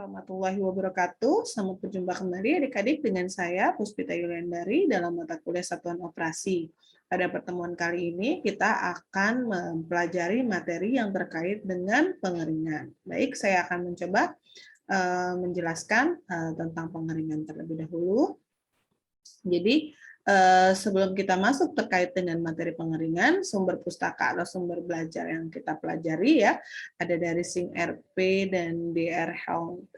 warahmatullahi wabarakatuh. Selamat berjumpa kembali adik-adik dengan saya Puspita Yuliandari dalam mata kuliah Satuan Operasi. Pada pertemuan kali ini kita akan mempelajari materi yang terkait dengan pengeringan. Baik, saya akan mencoba menjelaskan tentang pengeringan terlebih dahulu. Jadi sebelum kita masuk terkait dengan materi pengeringan, sumber pustaka atau sumber belajar yang kita pelajari ya, ada dari Sing RP dan DR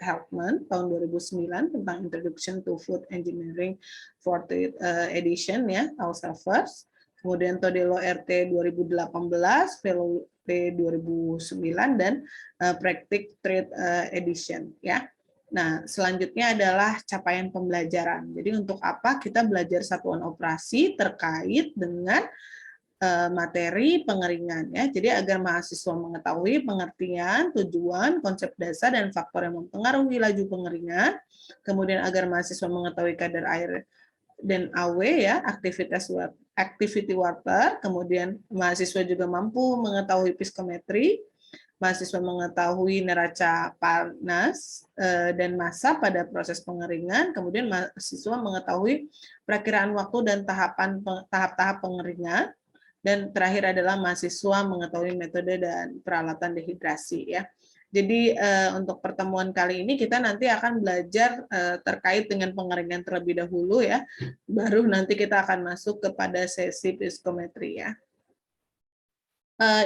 Helpman tahun 2009 tentang Introduction to Food Engineering 4th edition ya, Elsevier. Kemudian Todelo RT 2018, VLP 2009 dan Practice Trade Edition ya. Nah, selanjutnya adalah capaian pembelajaran. Jadi untuk apa kita belajar satuan operasi terkait dengan materi pengeringan ya. Jadi agar mahasiswa mengetahui pengertian, tujuan, konsep dasar dan faktor yang mempengaruhi laju pengeringan. Kemudian agar mahasiswa mengetahui kadar air dan AW ya, activity water. Kemudian mahasiswa juga mampu mengetahui psikometri. Mahasiswa mengetahui neraca panas dan massa pada proses pengeringan, kemudian mahasiswa mengetahui perakiraan waktu dan tahap-tahap pengeringan, dan terakhir adalah mahasiswa mengetahui metode dan peralatan dehidrasi ya. Jadi untuk pertemuan kali ini kita nanti akan belajar terkait dengan pengeringan terlebih dahulu ya, baru nanti kita akan masuk kepada sesi psikometri ya.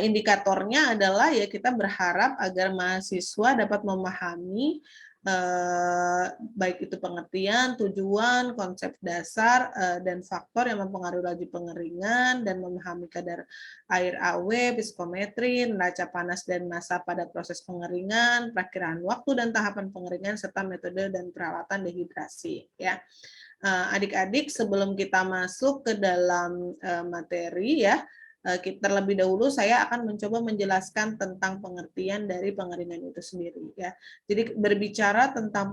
Indikatornya adalah ya kita berharap agar mahasiswa dapat memahami baik itu pengertian, tujuan, konsep dasar dan faktor yang mempengaruhi laju pengeringan dan memahami kadar air AW, psikometri, neraca panas dan massa pada proses pengeringan, perakiraan waktu dan tahapan pengeringan serta metode dan peralatan dehidrasi ya. Adik-adik sebelum kita masuk ke dalam materi ya, terlebih dahulu saya akan mencoba menjelaskan tentang pengertian dari pengeringan itu sendiri ya. Jadi berbicara tentang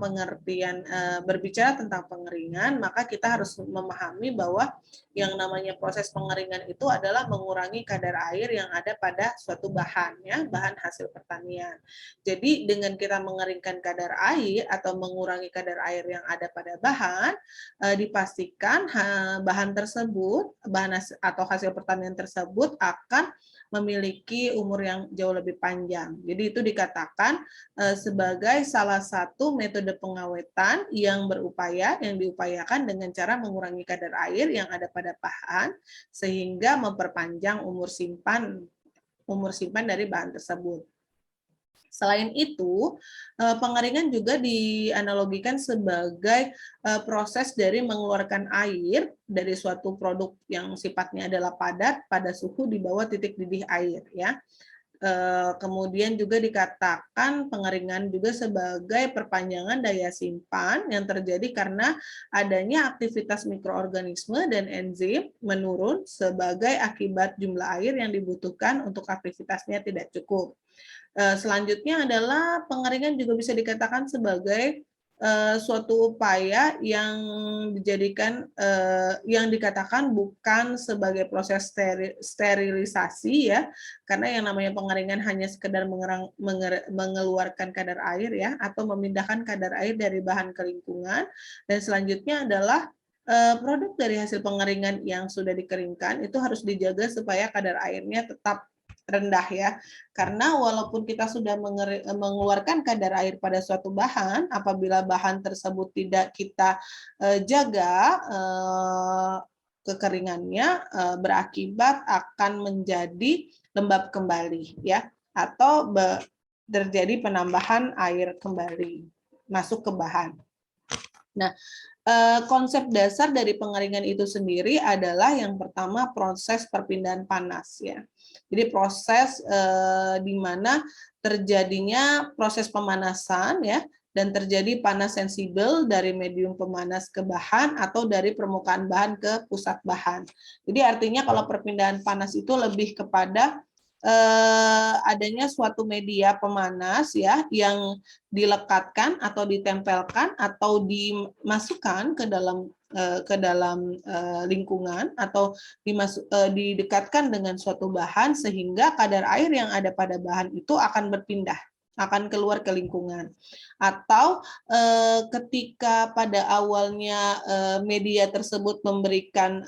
pengeringan, maka kita harus memahami bahwa yang namanya proses pengeringan itu adalah mengurangi kadar air yang ada pada suatu bahan ya, bahan hasil pertanian. Jadi dengan kita mengeringkan kadar air atau mengurangi kadar air yang ada pada bahan, dipastikan bahan tersebut, atau hasil pertanian tersebut akan memiliki umur yang jauh lebih panjang. Jadi itu dikatakan sebagai salah satu metode pengawetan yang diupayakan dengan cara mengurangi kadar air yang ada pada bahan sehingga memperpanjang umur simpan dari bahan tersebut. Selain itu, pengeringan juga dianalogikan sebagai proses dari mengeluarkan air dari suatu produk yang sifatnya adalah padat pada suhu di bawah titik didih air ya. Kemudian juga dikatakan pengeringan juga sebagai perpanjangan daya simpan yang terjadi karena adanya aktivitas mikroorganisme dan enzim menurun sebagai akibat jumlah air yang dibutuhkan untuk aktivitasnya tidak cukup. Selanjutnya adalah pengeringan juga bisa dikatakan sebagai suatu upaya yang dikatakan bukan sebagai proses sterilisasi ya, karena yang namanya pengeringan hanya sekedar mengeluarkan kadar air ya, atau memindahkan kadar air dari bahan ke lingkungan. Dan selanjutnya adalah produk dari hasil pengeringan yang sudah dikeringkan itu harus dijaga supaya kadar airnya tetap rendah ya, karena walaupun kita sudah mengeluarkan kadar air pada suatu bahan, apabila bahan tersebut tidak kita jaga kekeringannya, berakibat akan menjadi lembab kembali ya, atau terjadi penambahan air kembali masuk ke bahan. Nah, konsep dasar dari pengeringan itu sendiri adalah yang pertama proses perpindahan panas ya. Jadi proses di mana terjadinya proses pemanasan ya, dan terjadi panas sensibel dari medium pemanas ke bahan atau dari permukaan bahan ke pusat bahan. Jadi artinya kalau perpindahan panas itu lebih kepada adanya suatu media pemanas ya yang dilekatkan atau ditempelkan atau dimasukkan ke dalam lingkungan atau didekatkan dengan suatu bahan sehingga kadar air yang ada pada bahan itu akan berpindah akan keluar ke lingkungan. Atau ketika pada awalnya media tersebut memberikan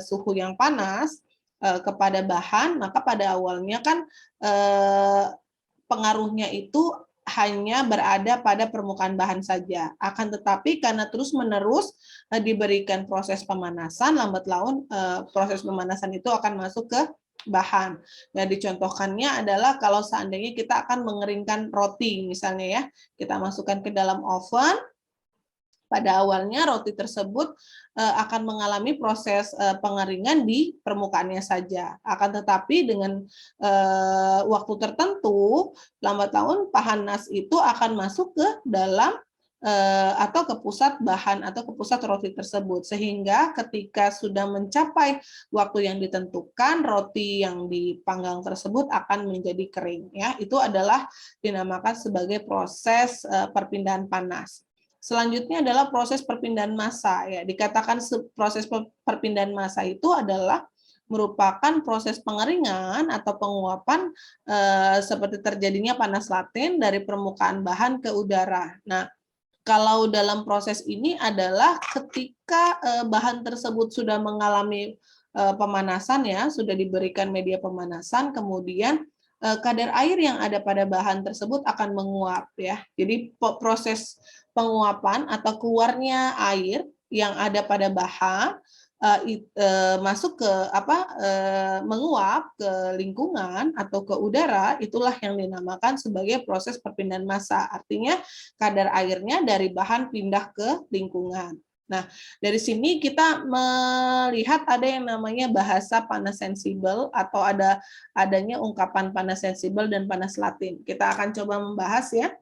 suhu yang panas kepada bahan, maka pada awalnya kan pengaruhnya itu hanya berada pada permukaan bahan saja. Akan tetapi karena terus-menerus diberikan proses pemanasan, lambat laun proses pemanasan itu akan masuk ke bahan. Nah, dicontohkannya adalah kalau seandainya kita akan mengeringkan roti misalnya ya, kita masukkan ke dalam oven. Pada awalnya roti tersebut akan mengalami proses pengeringan di permukaannya saja. Akan tetapi dengan waktu tertentu, lambat laun panas itu akan masuk ke dalam atau ke pusat bahan atau ke pusat roti tersebut. Sehingga ketika sudah mencapai waktu yang ditentukan, roti yang dipanggang tersebut akan menjadi kering. Ya, itu adalah dinamakan sebagai proses perpindahan panas. Selanjutnya adalah proses perpindahan massa. Ya, dikatakan proses perpindahan massa itu adalah merupakan proses pengeringan atau penguapan seperti terjadinya panas laten dari permukaan bahan ke udara. Nah, kalau dalam proses ini adalah ketika bahan tersebut sudah mengalami pemanasan ya, sudah diberikan media pemanasan, kemudian kadar air yang ada pada bahan tersebut akan menguap ya. Jadi proses penguapan atau keluarnya air yang ada pada bahan masuk ke menguap ke lingkungan atau ke udara, itulah yang dinamakan sebagai proses perpindahan massa. Artinya kadar airnya dari bahan pindah ke lingkungan. Nah, dari sini kita melihat ada yang namanya bahasa panas sensibel atau adanya ungkapan panas sensibel dan panas laten. Kita akan coba membahas ya.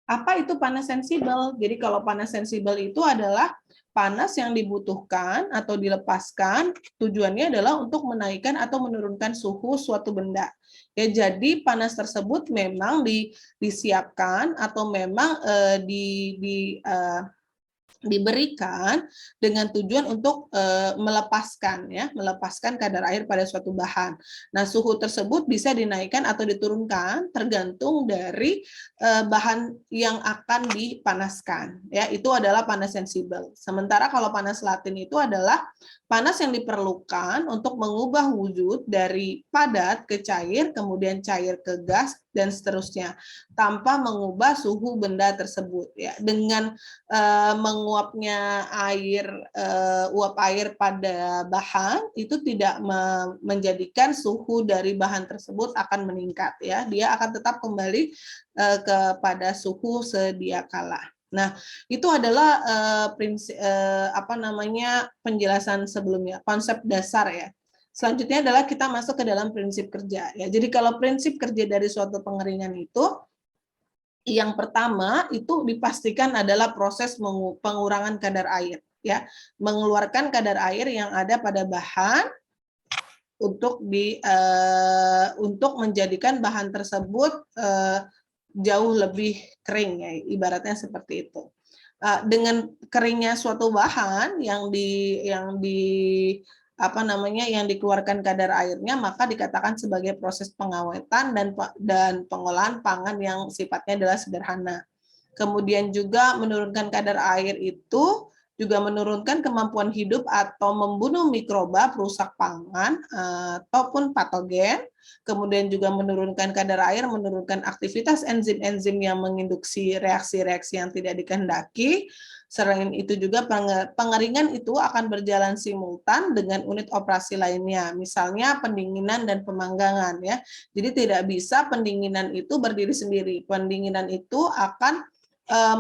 Apa itu panas sensibel? Jadi kalau panas sensibel itu adalah panas yang dibutuhkan atau dilepaskan, tujuannya adalah untuk menaikkan atau menurunkan suhu suatu benda. Ya, jadi panas tersebut memang disiapkan atau memang diberikan dengan tujuan untuk melepaskan kadar air pada suatu bahan. Nah, suhu tersebut bisa dinaikkan atau diturunkan tergantung dari bahan yang akan dipanaskan. Ya, itu adalah panas sensibel. Sementara kalau panas laten itu adalah panas yang diperlukan untuk mengubah wujud dari padat ke cair, kemudian cair ke gas dan seterusnya, tanpa mengubah suhu benda tersebut. Ya, dengan menguapnya uap air pada bahan itu tidak menjadikan suhu dari bahan tersebut akan meningkat. Ya, dia akan tetap kembali kepada suhu sedia kala. Nah, itu adalah penjelasan sebelumnya, konsep dasar ya. Selanjutnya adalah kita masuk ke dalam prinsip kerja ya. Jadi kalau prinsip kerja dari suatu pengeringan itu yang pertama itu dipastikan adalah proses pengurangan kadar air ya, mengeluarkan kadar air yang ada pada bahan untuk menjadikan bahan tersebut jauh lebih kering ya, ibaratnya seperti itu. Dengan keringnya suatu bahan yang dikeluarkan kadar airnya, maka dikatakan sebagai proses pengawetan dan pengolahan pangan yang sifatnya adalah sederhana. Kemudian juga menurunkan kadar air itu juga menurunkan kemampuan hidup atau membunuh mikroba perusak pangan ataupun patogen. Kemudian juga menurunkan kadar air, menurunkan aktivitas enzim-enzim yang menginduksi reaksi-reaksi yang tidak dikehendaki. Selain itu juga pengeringan itu akan berjalan simultan dengan unit operasi lainnya, misalnya pendinginan dan pemanggangan ya. Jadi tidak bisa pendinginan itu berdiri sendiri. Pendinginan itu akan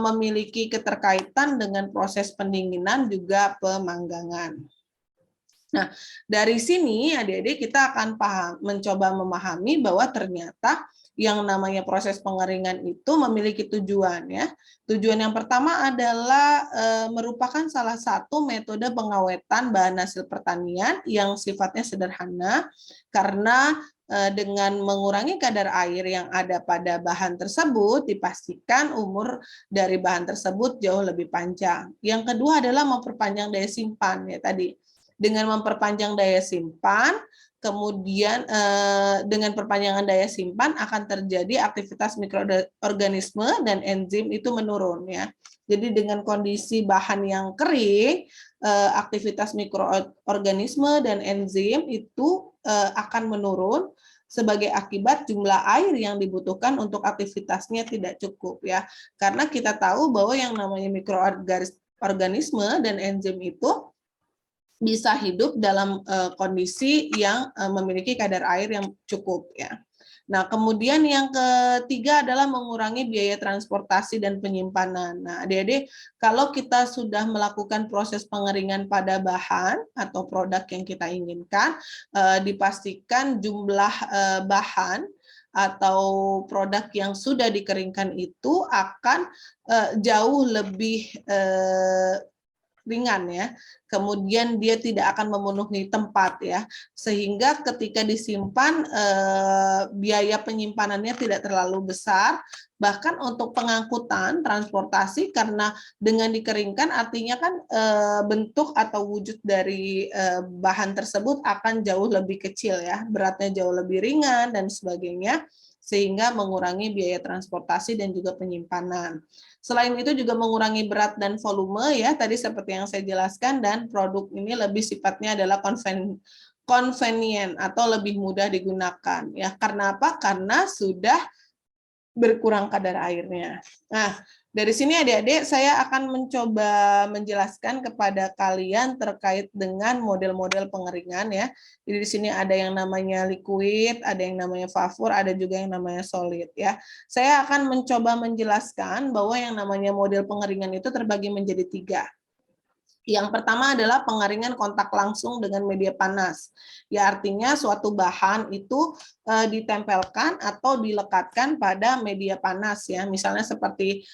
memiliki keterkaitan dengan proses pendinginan juga pemanggangan. Nah, dari sini adik-adik kita akan mencoba memahami bahwa ternyata yang namanya proses pengeringan itu memiliki tujuan ya. Tujuan yang pertama adalah merupakan salah satu metode pengawetan bahan hasil pertanian yang sifatnya sederhana karena dengan mengurangi kadar air yang ada pada bahan tersebut, dipastikan umur dari bahan tersebut jauh lebih panjang. Yang kedua adalah memperpanjang daya simpan ya tadi. Dengan memperpanjang daya simpan, kemudian dengan perpanjangan daya simpan akan terjadi aktivitas mikroorganisme dan enzim itu menurun ya. Jadi dengan kondisi bahan yang kering, aktivitas mikroorganisme dan enzim itu akan menurun sebagai akibat jumlah air yang dibutuhkan untuk aktivitasnya tidak cukup ya. Karena kita tahu bahwa yang namanya mikroorganisme dan enzim itu bisa hidup dalam kondisi yang memiliki kadar air yang cukup ya. Nah, kemudian yang ketiga adalah mengurangi biaya transportasi dan penyimpanan. Nah, adik-adik, kalau kita sudah melakukan proses pengeringan pada bahan atau produk yang kita inginkan, dipastikan jumlah bahan atau produk yang sudah dikeringkan itu akan jauh lebih ringan ya, kemudian dia tidak akan memenuhi tempat ya, sehingga ketika disimpan biaya penyimpanannya tidak terlalu besar, bahkan untuk pengangkutan transportasi karena dengan dikeringkan artinya kan bentuk atau wujud dari bahan tersebut akan jauh lebih kecil ya, beratnya jauh lebih ringan dan sebagainya, sehingga mengurangi biaya transportasi dan juga penyimpanan. Selain itu juga mengurangi berat dan volume ya, tadi seperti yang saya jelaskan, dan produk ini lebih sifatnya adalah convenient atau lebih mudah digunakan ya. Karena apa? Karena sudah berkurang kadar airnya. Nah, dari sini adik-adik saya akan mencoba menjelaskan kepada kalian terkait dengan model-model pengeringan ya. Jadi di sini ada yang namanya liquid, ada yang namanya vapor, ada juga yang namanya solid ya. Saya akan mencoba menjelaskan bahwa yang namanya model pengeringan itu terbagi menjadi 3. Yang pertama adalah pengeringan kontak langsung dengan media panas. Ya, artinya suatu bahan itu ditempelkan atau dilekatkan pada media panas ya. Misalnya seperti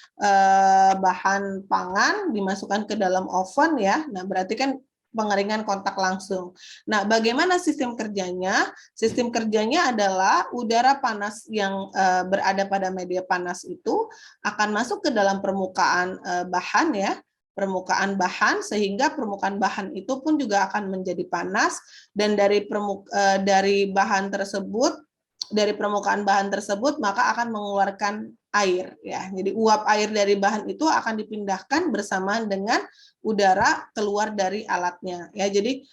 bahan pangan dimasukkan ke dalam oven ya. Nah, berarti kan pengeringan kontak langsung. Nah, bagaimana sistem kerjanya? Sistem kerjanya adalah udara panas yang berada pada media panas itu akan masuk ke dalam permukaan bahan ya, permukaan bahan, sehingga permukaan bahan itu pun juga akan menjadi panas, dan dari bahan tersebut, dari permukaan bahan tersebut maka akan mengeluarkan air ya. Jadi uap air dari bahan itu akan dipindahkan bersamaan dengan udara keluar dari alatnya ya. Jadi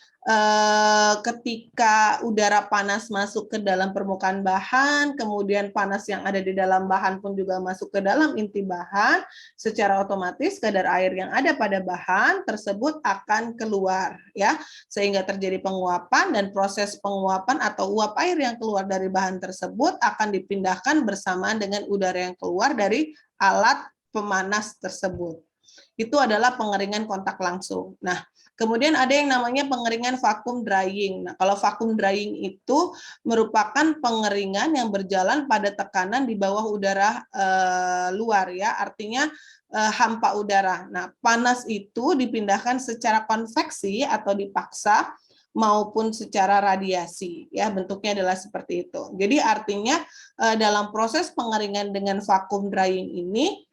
ketika udara panas masuk ke dalam permukaan bahan, kemudian panas yang ada di dalam bahan pun juga masuk ke dalam inti bahan, secara otomatis kadar air yang ada pada bahan tersebut akan keluar ya, sehingga terjadi penguapan, dan proses penguapan atau uap air yang keluar dari bahan tersebut akan dipindahkan bersamaan dengan udara yang keluar dari alat pemanas tersebut. Itu adalah pengeringan kontak langsung. Nah, kemudian ada yang namanya pengeringan vacuum drying. Nah, kalau vacuum drying itu merupakan pengeringan yang berjalan pada tekanan di bawah udara luar ya, artinya hampa udara. Nah, panas itu dipindahkan secara konveksi atau dipaksa maupun secara radiasi ya, bentuknya adalah seperti itu. Jadi artinya dalam proses pengeringan dengan vacuum drying ini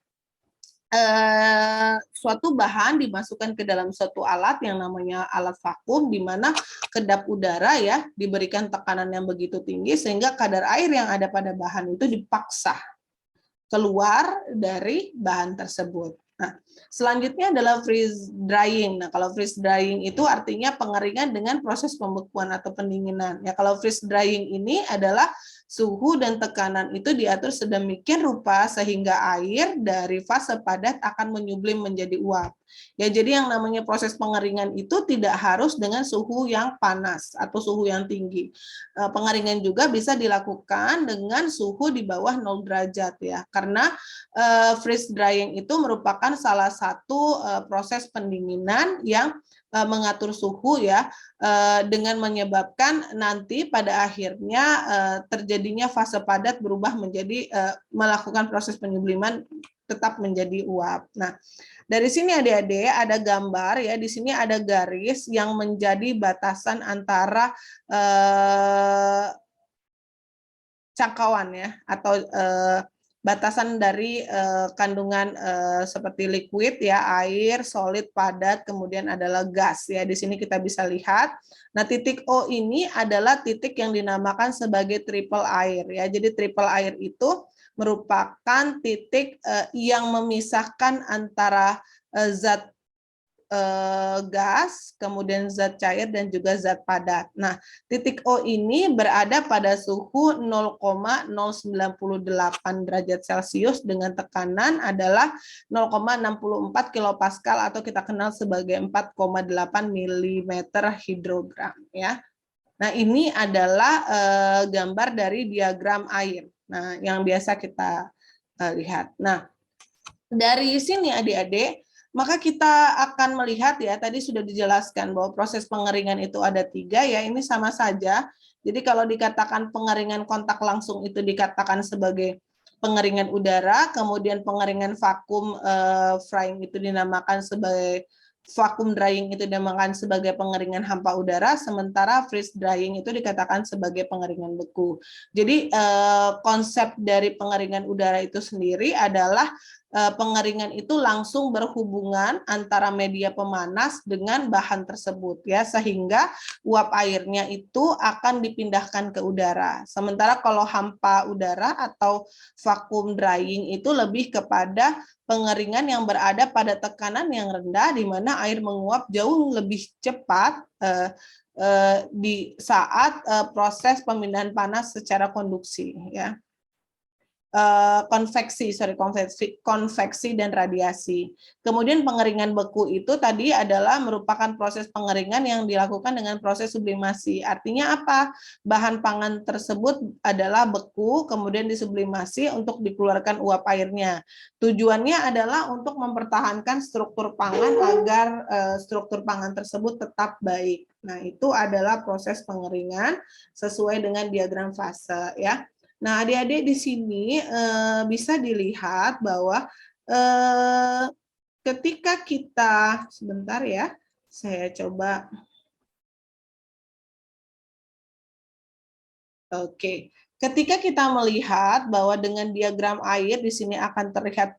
suatu bahan dimasukkan ke dalam suatu alat yang namanya alat vakum, di mana kedap udara ya diberikan tekanan yang begitu tinggi sehingga kadar air yang ada pada bahan itu dipaksa keluar dari bahan tersebut. Nah, selanjutnya adalah freeze drying. Nah, kalau freeze drying itu artinya pengeringan dengan proses pembekuan atau pendinginan. Ya, kalau freeze drying ini adalah suhu dan tekanan itu diatur sedemikian rupa sehingga air dari fase padat akan menyublim menjadi uap. Ya, jadi yang namanya proses pengeringan itu tidak harus dengan suhu yang panas atau suhu yang tinggi. Pengeringan juga bisa dilakukan dengan suhu di bawah 0 derajat ya. Karena freeze drying itu merupakan salah satu proses pendinginan yang mengatur suhu ya, dengan menyebabkan nanti pada akhirnya terjadinya fase padat berubah menjadi melakukan proses penyubliman tetap menjadi uap. Nah, dari sini adik-adik ada gambar ya, di sini ada garis yang menjadi batasan antara jangkauan ya, atau batasan dari kandungan seperti liquid ya, air, solid, padat, kemudian adalah gas ya. Di sini kita bisa lihat. Nah, titik O ini adalah titik yang dinamakan sebagai triple air ya. Jadi triple air itu merupakan titik yang memisahkan antara zat gas, kemudian zat cair, dan juga zat padat. Nah, titik O ini berada pada suhu 0,098 derajat Celcius dengan tekanan adalah 0,64 kilopascal atau kita kenal sebagai 4,8 mm hidrogram ya. Nah, ini adalah gambar dari diagram air. Nah, yang biasa kita lihat. Nah, dari sini adik-adik, maka kita akan melihat ya, tadi sudah dijelaskan bahwa proses pengeringan itu ada 3 ya, ini sama saja. Jadi kalau dikatakan pengeringan kontak langsung itu dikatakan sebagai pengeringan udara, kemudian pengeringan vakum frying itu dinamakan sebagai vakum drying itu dinamakan sebagai pengeringan hampa udara, sementara freeze drying itu dikatakan sebagai pengeringan beku. Jadi konsep dari pengeringan udara itu sendiri adalah pengeringan itu langsung berhubungan antara media pemanas dengan bahan tersebut ya, sehingga uap airnya itu akan dipindahkan ke udara. Sementara kalau hampa udara atau vakum drying itu lebih kepada pengeringan yang berada pada tekanan yang rendah, di mana air menguap jauh lebih cepat di saat proses pemindahan panas secara konduksi ya. Konveksi dan radiasi. Kemudian pengeringan beku itu tadi adalah merupakan proses pengeringan yang dilakukan dengan proses sublimasi. Artinya apa? Bahan pangan tersebut adalah beku, kemudian disublimasi untuk dikeluarkan uap airnya. Tujuannya adalah untuk mempertahankan struktur pangan agar struktur pangan tersebut tetap baik. Nah, itu adalah proses pengeringan sesuai dengan diagram fase ya. Nah, adik-adik di sini bisa dilihat bahwa ketika kita, sebentar ya, saya coba. Oke. Ketika kita melihat bahwa dengan diagram air di sini akan terlihat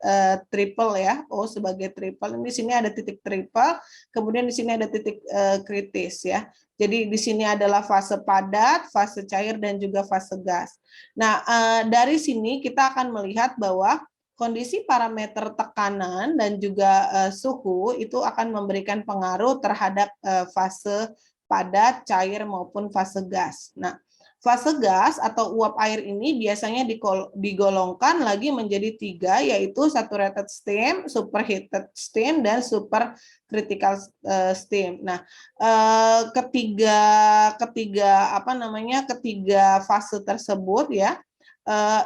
triple ya, O sebagai triple. Di sini ada titik triple, kemudian di sini ada titik kritis ya. Jadi di sini adalah fase padat, fase cair, dan juga fase gas. Nah, dari sini kita akan melihat bahwa kondisi parameter tekanan dan juga suhu itu akan memberikan pengaruh terhadap fase padat, cair, maupun fase gas. Nah, fase gas atau uap air ini biasanya digolongkan lagi menjadi 3, yaitu saturated steam, superheated steam, dan supercritical steam. Nah, ketiga fase tersebut ya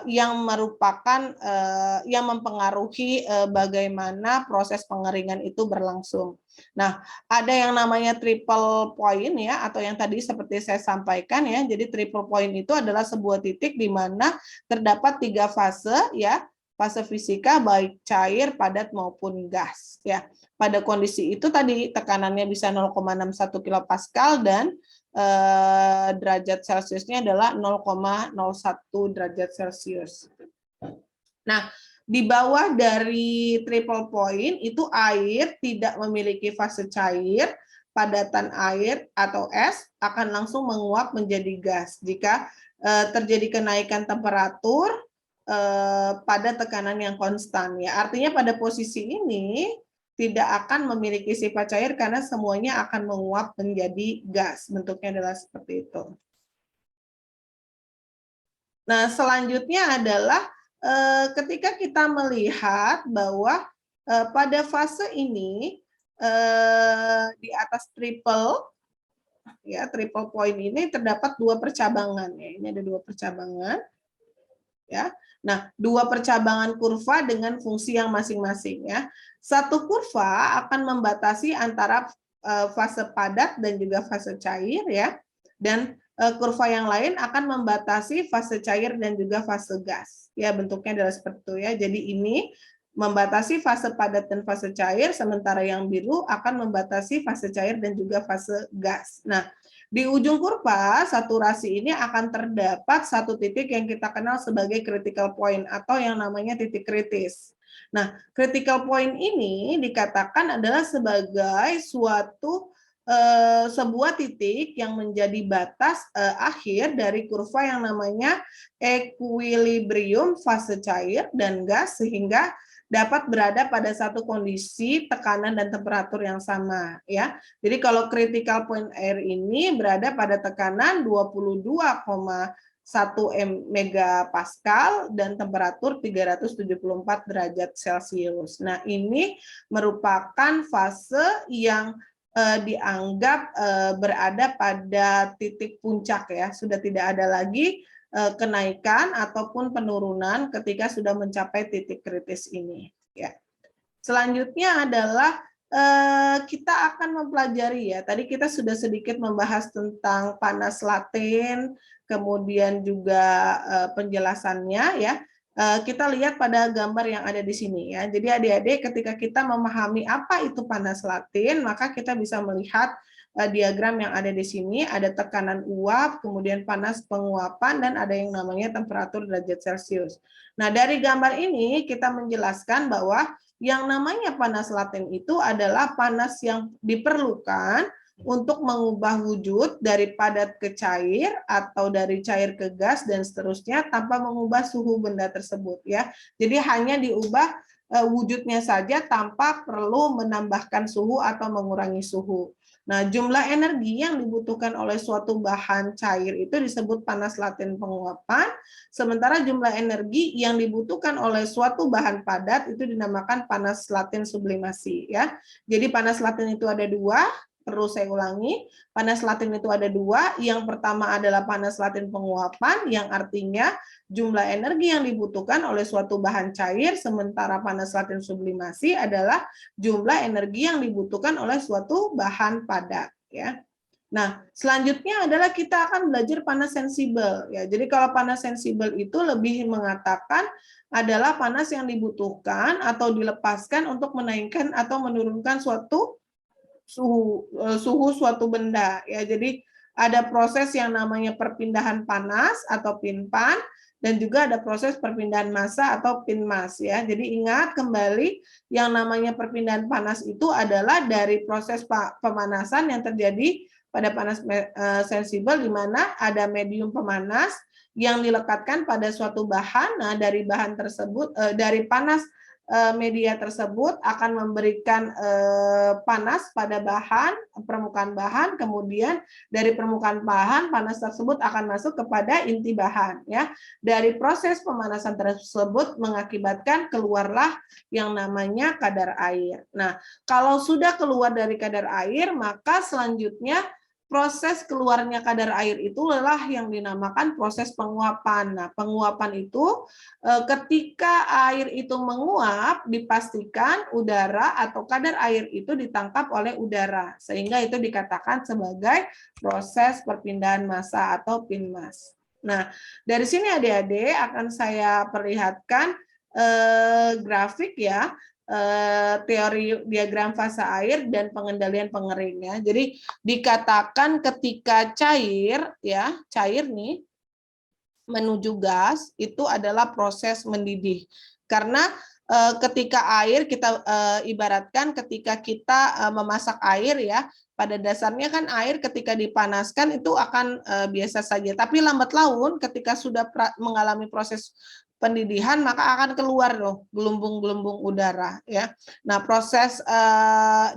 yang merupakan yang mempengaruhi bagaimana proses pengeringan itu berlangsung. Nah, ada yang namanya triple point ya, atau yang tadi seperti saya sampaikan ya. Jadi triple point itu adalah sebuah titik di mana terdapat 3 fase ya, fase fisika baik cair, padat maupun gas ya. Pada kondisi itu tadi tekanannya bisa 0,61 kilopascal dan derajat Celciusnya adalah 0,01 derajat Celcius. Nah, di bawah dari triple point itu air tidak memiliki fase cair, padatan air atau es akan langsung menguap menjadi gas jika terjadi kenaikan temperatur pada tekanan yang konstan ya. Artinya pada posisi ini tidak akan memiliki sifat cair karena semuanya akan menguap menjadi gas. Bentuknya adalah seperti itu. Nah, selanjutnya adalah ketika kita melihat bahwa pada fase ini di atas triple point ini terdapat 2 percabangan ya. Ini ada 2 percabangan ya. Nah, 2 percabangan kurva dengan fungsi yang masing-masing ya. Satu kurva akan membatasi antara fase padat dan juga fase cair ya. Dan kurva yang lain akan membatasi fase cair dan juga fase gas. Ya, bentuknya adalah seperti itu ya. Jadi ini membatasi fase padat dan fase cair, sementara yang biru akan membatasi fase cair dan juga fase gas. Nah, Di ujung kurva saturasi ini akan terdapat satu titik yang kita kenal sebagai critical point atau yang namanya titik kritis. Nah, critical point ini dikatakan adalah sebagai sebuah titik yang menjadi batas akhir dari kurva yang namanya equilibrium fase cair dan gas, sehingga dapat berada pada satu kondisi tekanan dan temperatur yang sama, ya. Jadi kalau critical point air ini berada pada tekanan 22,1 megapascal dan temperatur 374 derajat Celcius. Nah, ini merupakan fase yang dianggap berada pada titik puncak, ya. Sudah tidak ada lagi kenaikan ataupun penurunan ketika sudah mencapai titik kritis ini. Ya. Selanjutnya adalah kita akan mempelajari, ya. Tadi kita sudah sedikit membahas tentang panas laten, kemudian juga penjelasannya, ya. Kita lihat pada gambar yang ada di sini, ya. Jadi adik-adik, ketika kita memahami apa itu panas laten, maka kita bisa melihat diagram yang ada di sini, ada tekanan uap, kemudian panas penguapan, dan ada yang namanya temperatur derajat Celcius. Nah, dari gambar ini kita menjelaskan bahwa yang namanya panas laten itu adalah panas yang diperlukan untuk mengubah wujud dari padat ke cair atau dari cair ke gas dan seterusnya tanpa mengubah suhu benda tersebut, ya. Jadi hanya diubah wujudnya saja tanpa perlu menambahkan suhu atau mengurangi suhu. Nah, jumlah energi yang dibutuhkan oleh suatu bahan cair itu disebut panas laten penguapan, sementara jumlah energi yang dibutuhkan oleh suatu bahan padat itu dinamakan panas laten sublimasi, ya. Jadi panas laten itu ada dua, perlu saya ulangi, panas laten itu ada dua. Yang pertama adalah panas laten penguapan, yang artinya jumlah energi yang dibutuhkan oleh suatu bahan cair, sementara panas laten sublimasi adalah jumlah energi yang dibutuhkan oleh suatu bahan padat, ya. Nah, selanjutnya adalah kita akan belajar panas sensibel, ya. Jadi kalau panas sensibel itu lebih mengatakan adalah panas yang dibutuhkan atau dilepaskan untuk menaikkan atau menurunkan suatu suhu suatu benda, ya. Jadi ada proses yang namanya perpindahan panas atau pinpan, dan juga ada proses perpindahan massa atau pinmas, ya. Jadi ingat kembali, yang namanya perpindahan panas itu adalah dari proses pemanasan yang terjadi pada panas sensibel, di mana ada medium pemanas yang dilekatkan pada suatu bahan. Nah, dari bahan tersebut, dari panas media tersebut akan memberikan panas pada bahan, permukaan bahan, kemudian dari permukaan bahan panas tersebut akan masuk kepada inti bahan, ya. Dari proses pemanasan tersebut mengakibatkan keluarlah yang namanya kadar air. Nah, kalau sudah keluar dari kadar air, maka selanjutnya proses keluarnya kadar air itulah yang dinamakan proses penguapan. Nah, penguapan itu ketika air itu menguap, dipastikan udara atau kadar air itu ditangkap oleh udara, sehingga itu dikatakan sebagai proses perpindahan massa atau pinmas. Nah, dari sini adik-adik akan saya perlihatkan grafik, ya, teori diagram fase air dan pengendalian pengeringnya. Jadi dikatakan ketika cair, ya, cair nih menuju gas itu adalah proses mendidih. Karena ketika air kita ibaratkan ketika kita memasak air, ya, pada dasarnya kan air ketika dipanaskan itu akan biasa saja, tapi lambat laun ketika sudah mengalami proses pendidihan maka akan keluar loh gelombung-gelombung udara, ya. Nah, proses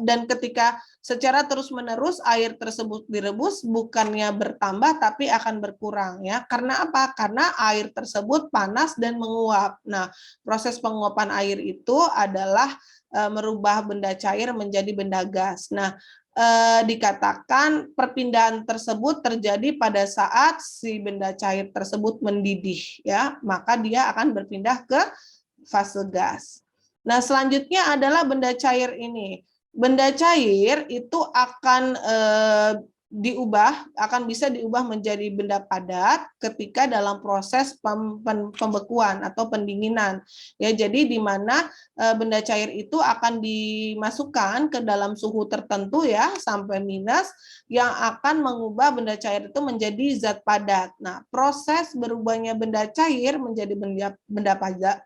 dan ketika secara terus-menerus air tersebut direbus bukannya bertambah tapi akan berkurang, ya. Karena apa? Karena air tersebut panas dan menguap. Nah, proses penguapan air itu adalah merubah benda cair menjadi benda gas. Nah, dikatakan perpindahan tersebut terjadi pada saat si benda cair tersebut mendidih, ya, maka dia akan berpindah ke fase gas. Nah, selanjutnya adalah benda cair ini. Benda cair itu akan akan bisa diubah menjadi benda padat ketika dalam proses pembekuan atau pendinginan. Ya, jadi di mana benda cair itu akan dimasukkan ke dalam suhu tertentu ya sampai minus yang akan mengubah benda cair itu menjadi zat padat. Nah, proses berubahnya benda cair menjadi benda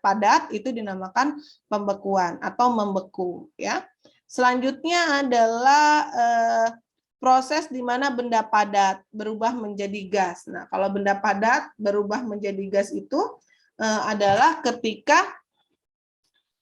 padat itu dinamakan pembekuan atau membeku ya. Selanjutnya adalah proses di mana benda padat berubah menjadi gas. Nah, kalau benda padat berubah menjadi gas itu adalah ketika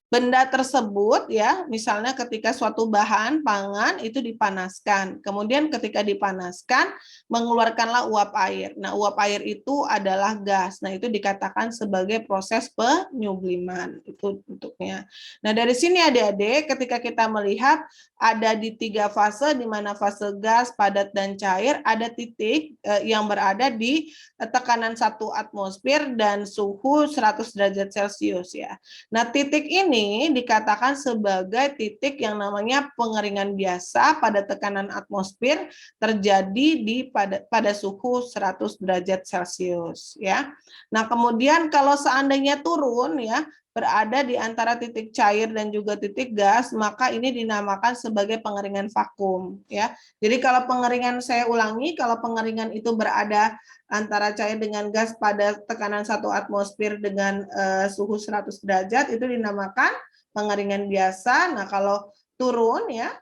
benda tersebut ya, misalnya ketika suatu bahan pangan itu dipanaskan. Kemudian ketika dipanaskan mengeluarkanlah uap air. Nah, uap air itu adalah gas. Nah, itu dikatakan sebagai proses penyubliman. Itu bentuknya. Nah, dari sini Adik-adik ketika kita melihat ada di 3 fase di mana fase gas, padat dan cair, ada titik yang berada di tekanan 1 atmosfer dan suhu 100 derajat Celcius ya. Nah, titik ini dikatakan sebagai titik yang namanya pengeringan biasa pada tekanan atmosfer terjadi pada suhu 100 derajat Celcius ya. Nah, kemudian kalau seandainya turun ya berada di antara titik cair dan juga titik gas, maka ini dinamakan sebagai pengeringan vakum ya. Jadi kalau pengeringan, saya ulangi, kalau pengeringan itu berada antara cair dengan gas pada tekanan 1 atmosfer dengan suhu 100 derajat itu dinamakan pengeringan biasa. Nah, kalau turun ya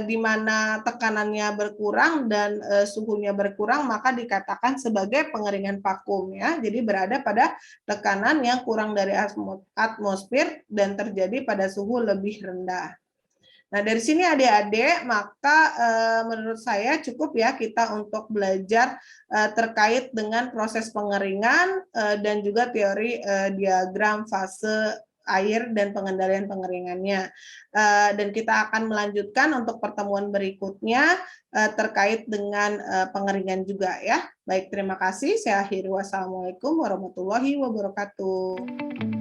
di mana tekanannya berkurang dan suhunya berkurang maka dikatakan sebagai pengeringan vakum ya. Jadi berada pada tekanan yang kurang dari atmosfer dan terjadi pada suhu lebih rendah. Nah, dari sini adik-adik, maka menurut saya cukup ya kita untuk belajar terkait dengan proses pengeringan dan juga teori diagram fase air dan pengendalian pengeringannya. Dan kita akan melanjutkan untuk pertemuan berikutnya terkait dengan pengeringan juga ya. Baik, terima kasih. Saya akhiri. Wassalamualaikum warahmatullahi wabarakatuh.